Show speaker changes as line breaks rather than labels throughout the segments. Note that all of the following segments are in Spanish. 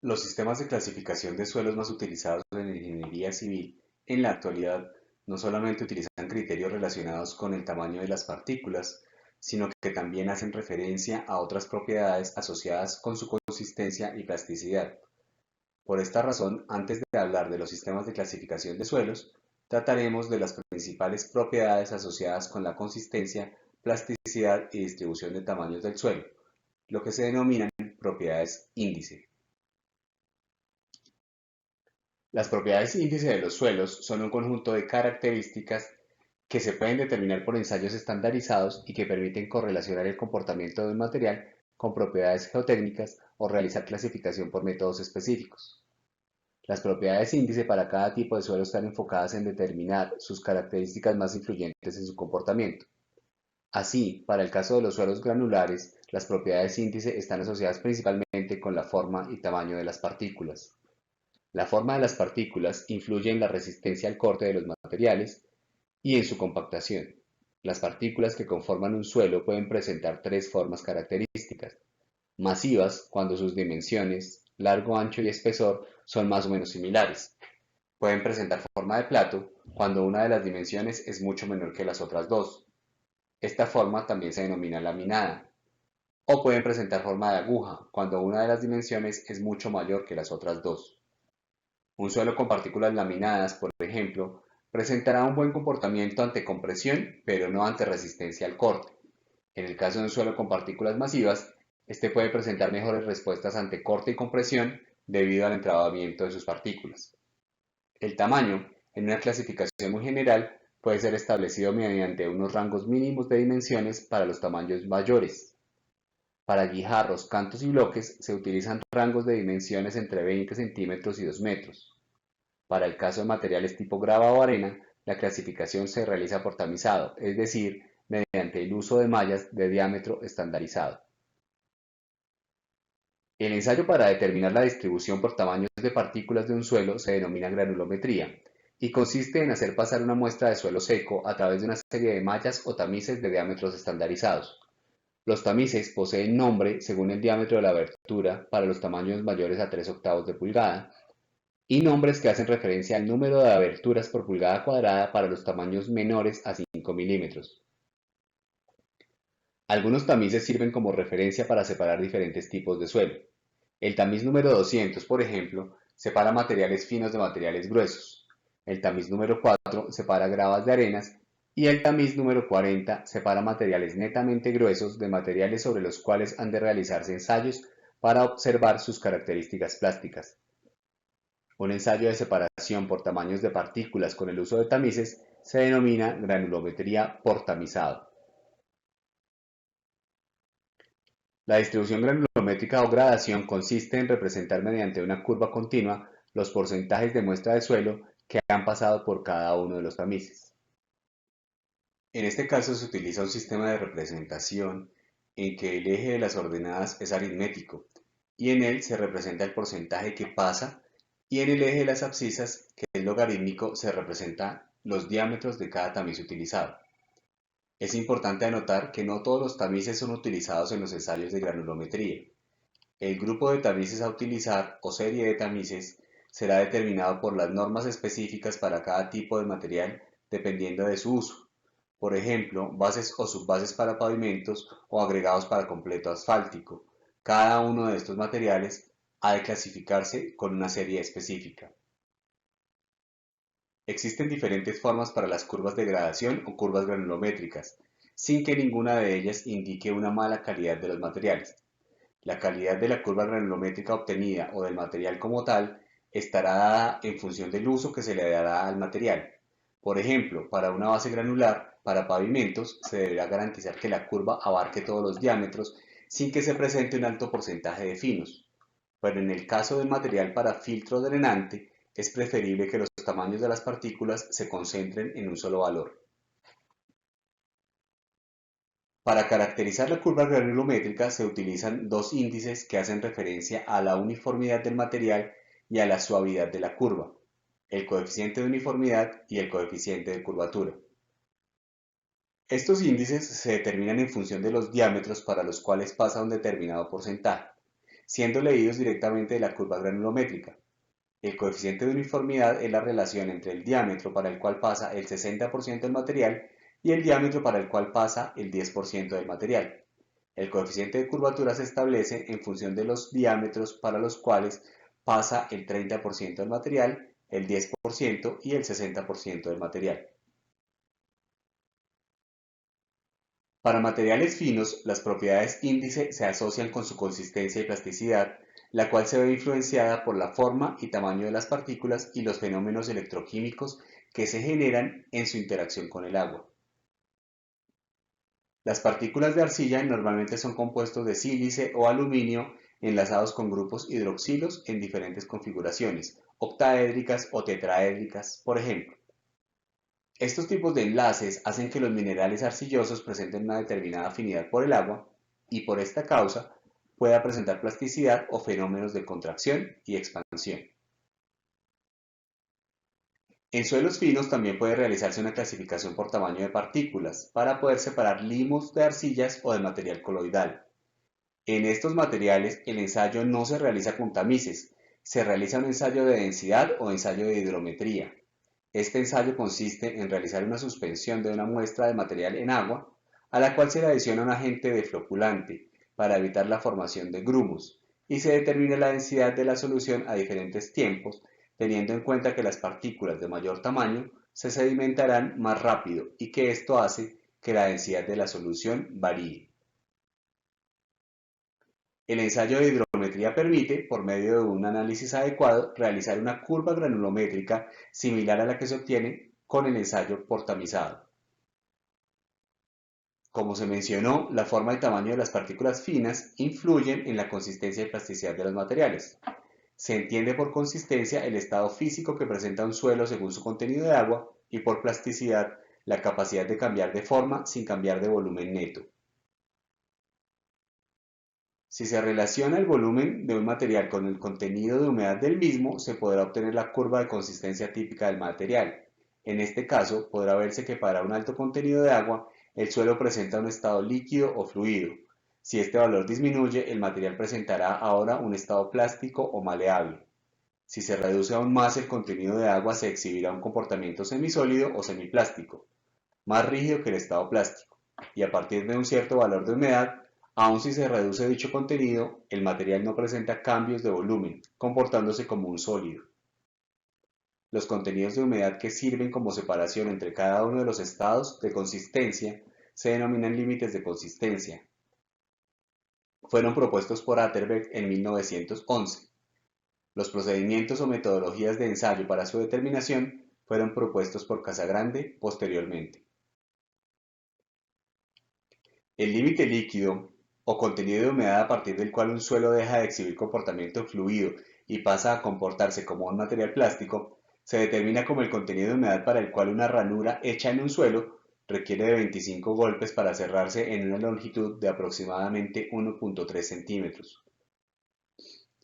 Los sistemas de clasificación de suelos más utilizados en ingeniería civil en la actualidad no solamente utilizan criterios relacionados con el tamaño de las partículas, sino que también hacen referencia a otras propiedades asociadas con su consistencia y plasticidad. Por esta razón, antes de hablar de los sistemas de clasificación de suelos, trataremos de las principales propiedades asociadas con la consistencia, plasticidad y distribución de tamaños del suelo, lo que se denominan propiedades índice. Las propiedades índice de los suelos son un conjunto de características que se pueden determinar por ensayos estandarizados y que permiten correlacionar el comportamiento de un material con propiedades geotécnicas o realizar clasificación por métodos específicos. Las propiedades índice para cada tipo de suelo están enfocadas en determinar sus características más influyentes en su comportamiento. Así, para el caso de los suelos granulares, las propiedades índice están asociadas principalmente con la forma y tamaño de las partículas. La forma de las partículas influye en la resistencia al corte de los materiales y en su compactación. Las partículas que conforman un suelo pueden presentar tres formas características: masivas, cuando sus dimensiones, largo, ancho y espesor son más o menos similares. Pueden presentar forma de plato, cuando una de las dimensiones es mucho menor que las otras dos. Esta forma también se denomina laminada. O pueden presentar forma de aguja, cuando una de las dimensiones es mucho mayor que las otras dos. Un suelo con partículas laminadas, por ejemplo, presentará un buen comportamiento ante compresión, pero no ante resistencia al corte. En el caso de un suelo con partículas masivas, este puede presentar mejores respuestas ante corte y compresión debido al entrabamiento de sus partículas. El tamaño, en una clasificación muy general, puede ser establecido mediante unos rangos mínimos de dimensiones para los tamaños mayores. Para guijarros, cantos y bloques se utilizan rangos de dimensiones entre 20 centímetros y 2 metros. Para el caso de materiales tipo grava o arena, la clasificación se realiza por tamizado, es decir, mediante el uso de mallas de diámetro estandarizado. El ensayo para determinar la distribución por tamaños de partículas de un suelo se denomina granulometría y consiste en hacer pasar una muestra de suelo seco a través de una serie de mallas o tamices de diámetros estandarizados. Los tamices poseen nombre según el diámetro de la abertura para los tamaños mayores a 3/8 de pulgada y nombres que hacen referencia al número de aberturas por pulgada cuadrada para los tamaños menores a 5 milímetros. Algunos tamices sirven como referencia para separar diferentes tipos de suelo. El tamiz número 200, por ejemplo, separa materiales finos de materiales gruesos. El tamiz número 4 separa gravas de arenas y el tamiz número 40 separa materiales netamente gruesos de materiales sobre los cuales han de realizarse ensayos para observar sus características plásticas. Un ensayo de separación por tamaños de partículas con el uso de tamices se denomina granulometría por tamizado. La distribución granulométrica o gradación consiste en representar mediante una curva continua los porcentajes de muestra de suelo que han pasado por cada uno de los tamices. En este caso se utiliza un sistema de representación en que el eje de las ordenadas es aritmético y en él se representa el porcentaje que pasa, y en el eje de las abscisas, que es logarítmico, se representa los diámetros de cada tamiz utilizado. Es importante anotar que no todos los tamices son utilizados en los ensayos de granulometría. El grupo de tamices a utilizar o serie de tamices será determinado por las normas específicas para cada tipo de material dependiendo de su uso. Por ejemplo, bases o subbases para pavimentos o agregados para completo asfáltico. Cada uno de estos materiales ha de clasificarse con una serie específica. Existen diferentes formas para las curvas de gradación o curvas granulométricas, sin que ninguna de ellas indique una mala calidad de los materiales. La calidad de la curva granulométrica obtenida o del material como tal estará dada en función del uso que se le dará al material. Por ejemplo, para una base granular, para pavimentos, se deberá garantizar que la curva abarque todos los diámetros sin que se presente un alto porcentaje de finos. Pero en el caso del material para filtro drenante, es preferible que los tamaños de las partículas se concentren en un solo valor. Para caracterizar la curva granulométrica se utilizan dos índices que hacen referencia a la uniformidad del material y a la suavidad de la curva: el coeficiente de uniformidad y el coeficiente de curvatura. Estos índices se determinan en función de los diámetros para los cuales pasa un determinado porcentaje. siendo leídos directamente de la curva granulométrica. El coeficiente de uniformidad es la relación entre el diámetro para el cual pasa el 60% del material y el diámetro para el cual pasa el 10% del material. El coeficiente de curvatura se establece en función de los diámetros para los cuales pasa el 30% del material, el 10% y el 60% del material. Para materiales finos, las propiedades índice se asocian con su consistencia y plasticidad, la cual se ve influenciada por la forma y tamaño de las partículas y los fenómenos electroquímicos que se generan en su interacción con el agua. Las partículas de arcilla normalmente son compuestos de sílice o aluminio enlazados con grupos hidroxilos en diferentes configuraciones, octaédricas o tetraédricas, por ejemplo. Estos tipos de enlaces hacen que los minerales arcillosos presenten una determinada afinidad por el agua y por esta causa pueda presentar plasticidad o fenómenos de contracción y expansión. En suelos finos también puede realizarse una clasificación por tamaño de partículas para poder separar limos de arcillas o de material coloidal. En estos materiales el ensayo no se realiza con tamices, se realiza un ensayo de densidad o ensayo de hidrometría. Este ensayo consiste en realizar una suspensión de una muestra de material en agua, a la cual se le adiciona un agente defloculante para evitar la formación de grumos, y se determina la densidad de la solución a diferentes tiempos, teniendo en cuenta que las partículas de mayor tamaño se sedimentarán más rápido y que esto hace que la densidad de la solución varíe. El ensayo de hidrometría permite, por medio de un análisis adecuado, realizar una curva granulométrica similar a la que se obtiene con el ensayo por tamizado. Como se mencionó, la forma y tamaño de las partículas finas influyen en la consistencia y plasticidad de los materiales. Se entiende por consistencia el estado físico que presenta un suelo según su contenido de agua y por plasticidad la capacidad de cambiar de forma sin cambiar de volumen neto. Si se relaciona el volumen de un material con el contenido de humedad del mismo, se podrá obtener la curva de consistencia típica del material. En este caso, podrá verse que para un alto contenido de agua, el suelo presenta un estado líquido o fluido. Si este valor disminuye, el material presentará ahora un estado plástico o maleable. Si se reduce aún más el contenido de agua, se exhibirá un comportamiento semisólido o semiplástico, más rígido que el estado plástico, y a partir de un cierto valor de humedad, aun si se reduce dicho contenido, el material no presenta cambios de volumen, comportándose como un sólido. Los contenidos de humedad que sirven como separación entre cada uno de los estados de consistencia se denominan límites de consistencia. Fueron propuestos por Atterberg en 1911. Los procedimientos o metodologías de ensayo para su determinación fueron propuestos por Casagrande posteriormente. El límite líquido o contenido de humedad a partir del cual un suelo deja de exhibir comportamiento fluido y pasa a comportarse como un material plástico, se determina como el contenido de humedad para el cual una ranura hecha en un suelo requiere de 25 golpes para cerrarse en una longitud de aproximadamente 1.3 centímetros.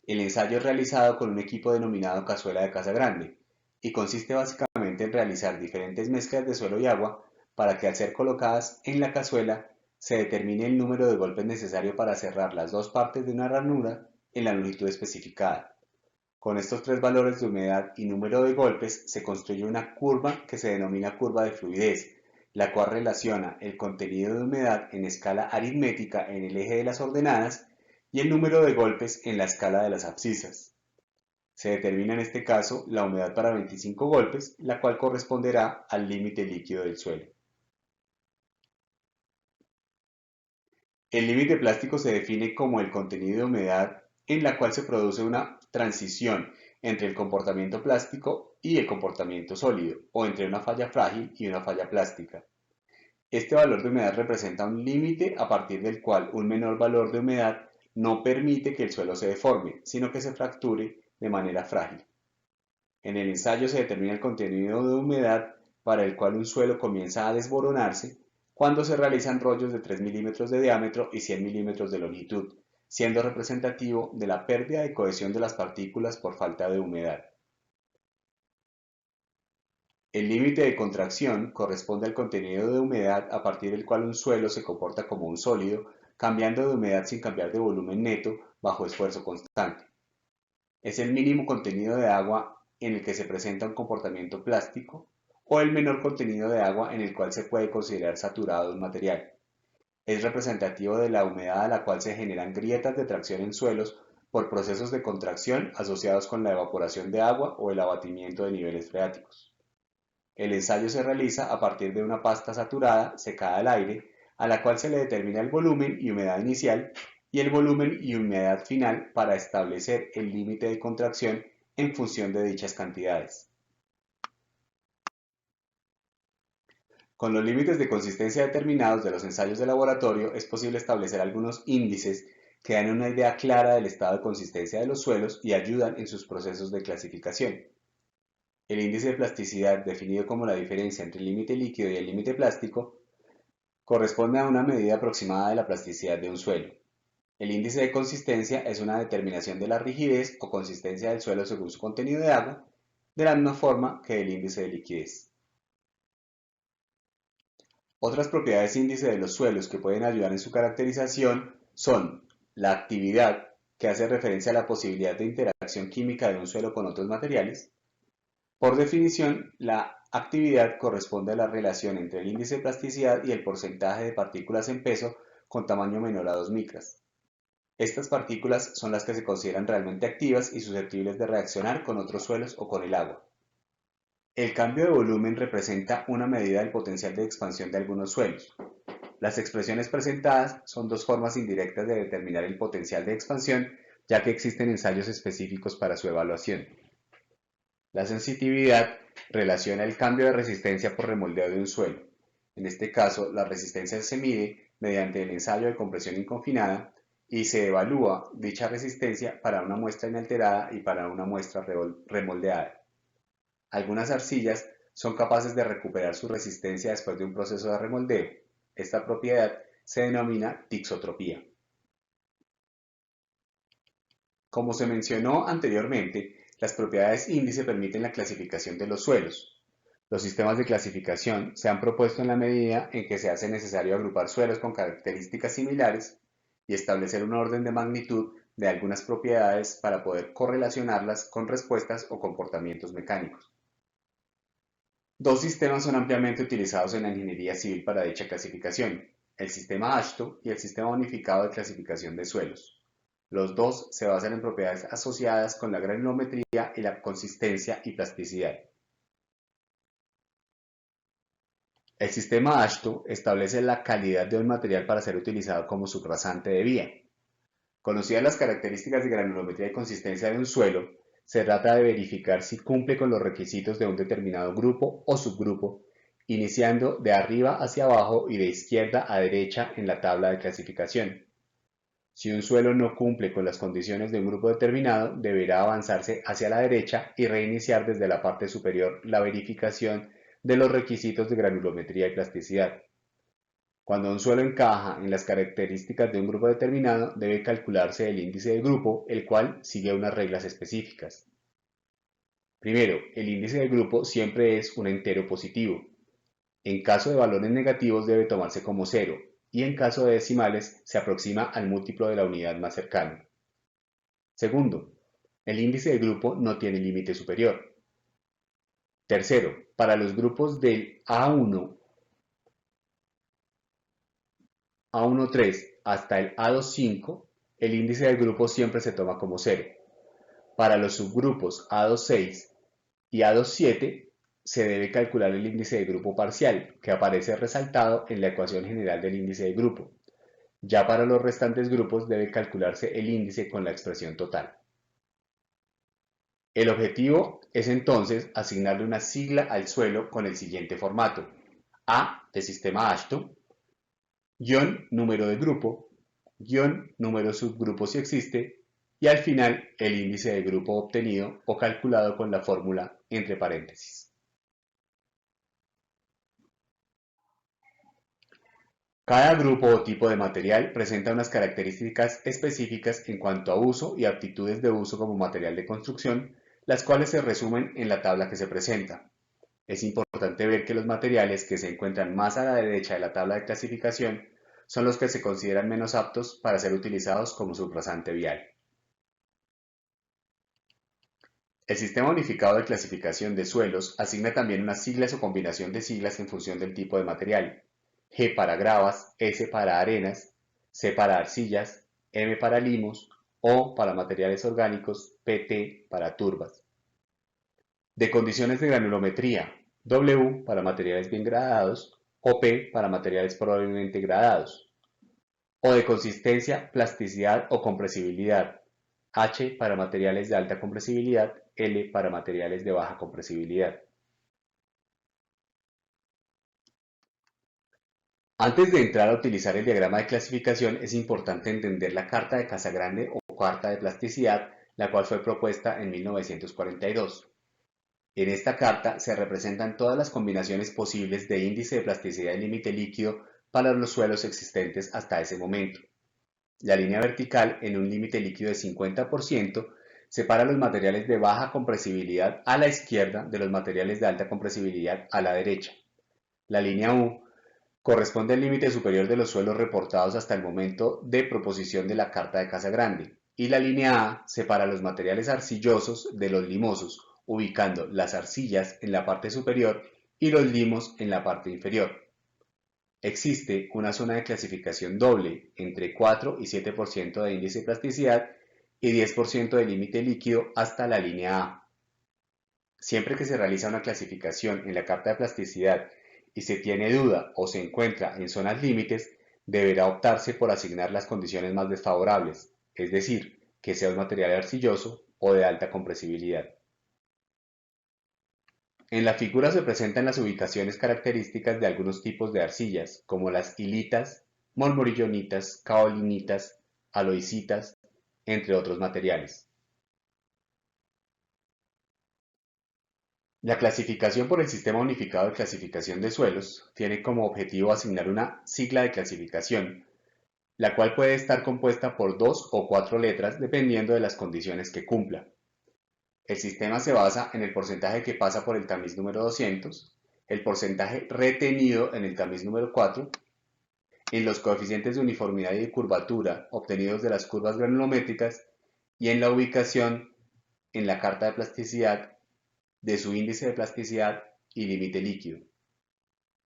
El ensayo es realizado con un equipo denominado cazuela de Casagrande y consiste básicamente en realizar diferentes mezclas de suelo y agua para que al ser colocadas en la cazuela se determine el número de golpes necesario para cerrar las dos partes de una ranura en la longitud especificada. Con estos tres valores de humedad y número de golpes se construye una curva que se denomina curva de fluidez, la cual relaciona el contenido de humedad en escala aritmética en el eje de las ordenadas y el número de golpes en la escala de las abscisas. Se determina en este caso la humedad para 25 golpes, la cual corresponderá al límite líquido del suelo. El límite plástico se define como el contenido de humedad en la cual se produce una transición entre el comportamiento plástico y el comportamiento sólido, o entre una falla frágil y una falla plástica. Este valor de humedad representa un límite a partir del cual un menor valor de humedad no permite que el suelo se deforme, sino que se fracture de manera frágil. En el ensayo se determina el contenido de humedad para el cual un suelo comienza a desboronarse cuando se realizan rollos de 3 milímetros de diámetro y 100 milímetros de longitud, siendo representativo de la pérdida de cohesión de las partículas por falta de humedad. El límite de contracción corresponde al contenido de humedad a partir del cual un suelo se comporta como un sólido, cambiando de humedad sin cambiar de volumen neto bajo esfuerzo constante. Es el mínimo contenido de agua en el que se presenta un comportamiento plástico o el menor contenido de agua en el cual se puede considerar saturado un material. Es representativo de la humedad a la cual se generan grietas de tracción en suelos por procesos de contracción asociados con la evaporación de agua o el abatimiento de niveles freáticos. El ensayo se realiza a partir de una pasta saturada secada al aire, a la cual se le determina el volumen y humedad inicial y el volumen y humedad final para establecer el límite de contracción en función de dichas cantidades. Con los límites de consistencia determinados de los ensayos de laboratorio es posible establecer algunos índices que dan una idea clara del estado de consistencia de los suelos y ayudan en sus procesos de clasificación. El índice de plasticidad, definido como la diferencia entre el límite líquido y el límite plástico, corresponde a una medida aproximada de la plasticidad de un suelo. El índice de consistencia es una determinación de la rigidez o consistencia del suelo según su contenido de agua, de la misma forma que el índice de liquidez. Otras propiedades índice de los suelos que pueden ayudar en su caracterización son la actividad, que hace referencia a la posibilidad de interacción química de un suelo con otros materiales. Por definición, la actividad corresponde a la relación entre el índice de plasticidad y el porcentaje de partículas en peso con tamaño menor a 2 micras. Estas partículas son las que se consideran realmente activas y susceptibles de reaccionar con otros suelos o con el agua. El cambio de volumen representa una medida del potencial de expansión de algunos suelos. Las expresiones presentadas son dos formas indirectas de determinar el potencial de expansión, ya que existen ensayos específicos para su evaluación. La sensitividad relaciona el cambio de resistencia por remoldeo de un suelo. En este caso, la resistencia se mide mediante el ensayo de compresión inconfinada y se evalúa dicha resistencia para una muestra inalterada y para una muestra remoldeada. Algunas arcillas son capaces de recuperar su resistencia después de un proceso de remoldeo. Esta propiedad se denomina tixotropía. Como se mencionó anteriormente, las propiedades índice permiten la clasificación de los suelos. Los sistemas de clasificación se han propuesto en la medida en que se hace necesario agrupar suelos con características similares y establecer un orden de magnitud de algunas propiedades para poder correlacionarlas con respuestas o comportamientos mecánicos. Dos sistemas son ampliamente utilizados en la ingeniería civil para dicha clasificación, el sistema AASHTO y el sistema unificado de clasificación de suelos. Los dos se basan en propiedades asociadas con la granulometría y la consistencia y plasticidad. El sistema AASHTO establece la calidad de un material para ser utilizado como subrasante de vía. Conocidas las características de granulometría y consistencia de un suelo, se trata de verificar si cumple con los requisitos de un determinado grupo o subgrupo, iniciando de arriba hacia abajo y de izquierda a derecha en la tabla de clasificación. Si un suelo no cumple con las condiciones de un grupo determinado, deberá avanzarse hacia la derecha y reiniciar desde la parte superior la verificación de los requisitos de granulometría y plasticidad. Cuando un suelo encaja en las características de un grupo determinado, debe calcularse el índice del grupo, el cual sigue unas reglas específicas. Primero, el índice del grupo siempre es un entero positivo. En caso de valores negativos debe tomarse como cero, y en caso de decimales se aproxima al múltiplo de la unidad más cercano. Segundo, el índice del grupo no tiene límite superior. Tercero, para los grupos del A1 A13 hasta el A25, el índice del grupo siempre se toma como cero. Para los subgrupos A26 y A27 se debe calcular el índice de grupo parcial, que aparece resaltado en la ecuación general del índice de grupo. Ya para los restantes grupos debe calcularse el índice con la expresión total. El objetivo es entonces asignarle una sigla al suelo con el siguiente formato: A de sistema AASHTO, guión número de grupo, guión número subgrupo si existe, y al final el índice de grupo obtenido o calculado con la fórmula entre paréntesis. Cada grupo o tipo de material presenta unas características específicas en cuanto a uso y aptitudes de uso como material de construcción, las cuales se resumen en la tabla que se presenta. Es importante ver que los materiales que se encuentran más a la derecha de la tabla de clasificación son los que se consideran menos aptos para ser utilizados como subrasante vial. El Sistema Unificado de Clasificación de Suelos asigna también unas siglas o combinación de siglas en función del tipo de material. G para gravas, S para arenas, C para arcillas, M para limos, O para materiales orgánicos, PT para turbas. De condiciones de granulometría, W para materiales bien gradados o P para materiales probablemente gradados. O de consistencia, plasticidad o compresibilidad, H para materiales de alta compresibilidad, L para materiales de baja compresibilidad. Antes de entrar a utilizar el diagrama de clasificación, es importante entender la Carta de Casagrande o Carta de Plasticidad, la cual fue propuesta en 1942. En esta carta se representan todas las combinaciones posibles de índice de plasticidad y límite líquido para los suelos existentes hasta ese momento. La línea vertical, en un límite líquido de 50%, separa los materiales de baja compresibilidad a la izquierda de los materiales de alta compresibilidad a la derecha. La línea U corresponde al límite superior de los suelos reportados hasta el momento de proposición de la Carta de Casagrande, y la línea A separa los materiales arcillosos de los limosos, ubicando las arcillas en la parte superior y los limos en la parte inferior. Existe una zona de clasificación doble entre 4 y 7% de índice de plasticidad y 10% de límite líquido hasta la línea A. Siempre que se realiza una clasificación en la carta de plasticidad y se tiene duda o se encuentra en zonas límites, deberá optarse por asignar las condiciones más desfavorables, es decir, que sea un material arcilloso o de alta compresibilidad. En la figura se presentan las ubicaciones características de algunos tipos de arcillas, como las hilitas, mormorillonitas, caolinitas, aloicitas, entre otros materiales. La clasificación por el Sistema Unificado de Clasificación de Suelos tiene como objetivo asignar una sigla de clasificación, la cual puede estar compuesta por 2 o 4 letras dependiendo de las condiciones que cumpla. El sistema se basa en el porcentaje que pasa por el tamiz número 200, el porcentaje retenido en el tamiz número 4, en los coeficientes de uniformidad y de curvatura obtenidos de las curvas granulométricas y en la ubicación en la carta de plasticidad de su índice de plasticidad y límite líquido.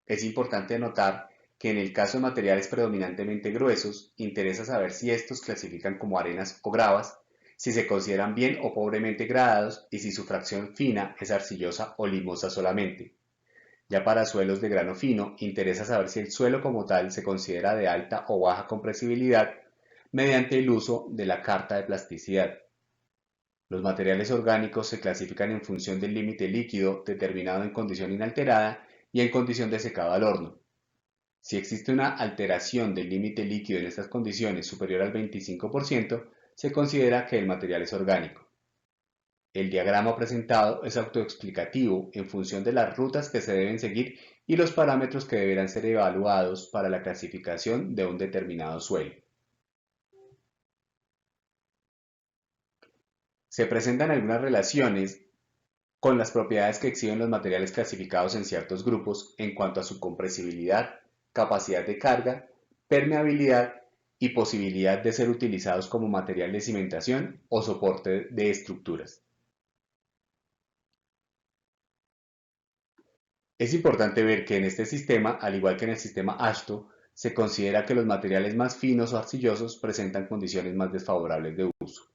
Es importante notar que en el caso de materiales predominantemente gruesos, interesa saber si estos clasifican como arenas o gravas, si se consideran bien o pobremente gradados y si su fracción fina es arcillosa o limosa solamente. Ya para suelos de grano fino, interesa saber si el suelo como tal se considera de alta o baja compresibilidad mediante el uso de la carta de plasticidad. Los materiales orgánicos se clasifican en función del límite líquido determinado en condición inalterada y en condición de secado al horno. Si existe una alteración del límite líquido en estas condiciones superior al 25%, se considera que el material es orgánico. El diagrama presentado es autoexplicativo en función de las rutas que se deben seguir y los parámetros que deberán ser evaluados para la clasificación de un determinado suelo. Se presentan algunas relaciones con las propiedades que exhiben los materiales clasificados en ciertos grupos en cuanto a su compresibilidad, capacidad de carga, permeabilidad y posibilidad de ser utilizados como material de cimentación o soporte de estructuras. Es importante ver que en este sistema, al igual que en el sistema ASHTO, se considera que los materiales más finos o arcillosos presentan condiciones más desfavorables de uso.